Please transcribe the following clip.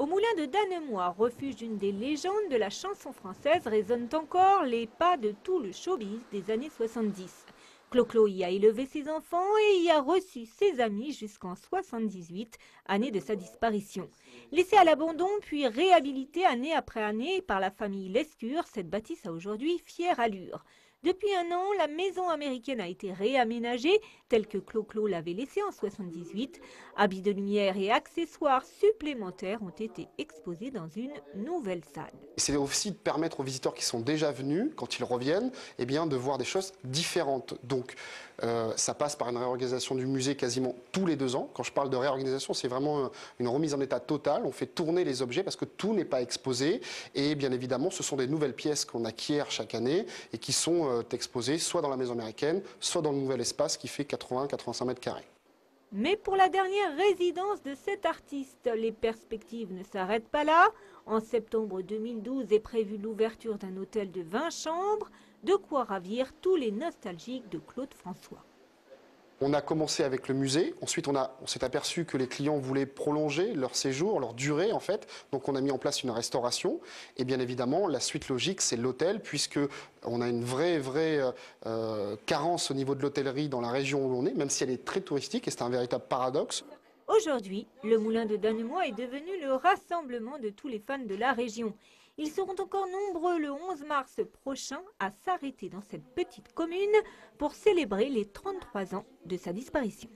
Au moulin de Danemois, refuge d'une des légendes de la chanson française, résonnent encore les pas de tout le showbiz des années 70. Clo-Clo y a élevé ses enfants et y a reçu ses amis jusqu'en 78, année de sa disparition. Laissée à l'abandon puis réhabilitée année après année par la famille Lescure, cette bâtisse a aujourd'hui fière allure. Depuis un an, la maison américaine a été réaménagée, telle que Clo-Clo l'avait laissée en 78. Habits de lumière et accessoires supplémentaires ont été exposés dans une nouvelle salle. C'est aussi de permettre aux visiteurs qui sont déjà venus, quand ils reviennent, eh bien, de voir des choses différentes. Donc, ça passe par une réorganisation du musée quasiment tous les 2 ans. Quand je parle de réorganisation, c'est vraiment une remise en état totale. On fait tourner les objets parce que tout n'est pas exposé. Et bien évidemment, ce sont des nouvelles pièces qu'on acquiert chaque année et qui sont exposées soit dans la maison américaine, soit dans le nouvel espace qui fait 80-85 mètres carrés. Mais pour la dernière résidence de cet artiste, les perspectives ne s'arrêtent pas là. En septembre 2012 est prévue l'ouverture d'un hôtel de 20 chambres, de quoi ravir tous les nostalgiques de Claude François. On a commencé avec le musée, ensuite on s'est aperçu que les clients voulaient prolonger leur séjour, leur durée en fait, donc on a mis en place une restauration et bien évidemment la suite logique c'est l'hôtel puisque on a une vraie carence au niveau de l'hôtellerie dans la région où on est, même si elle est très touristique et c'est un véritable paradoxe. Aujourd'hui, le moulin de Danemois est devenu le rassemblement de tous les fans de la région. Ils seront encore nombreux le 11 mars prochain à s'arrêter dans cette petite commune pour célébrer les 33 ans de sa disparition.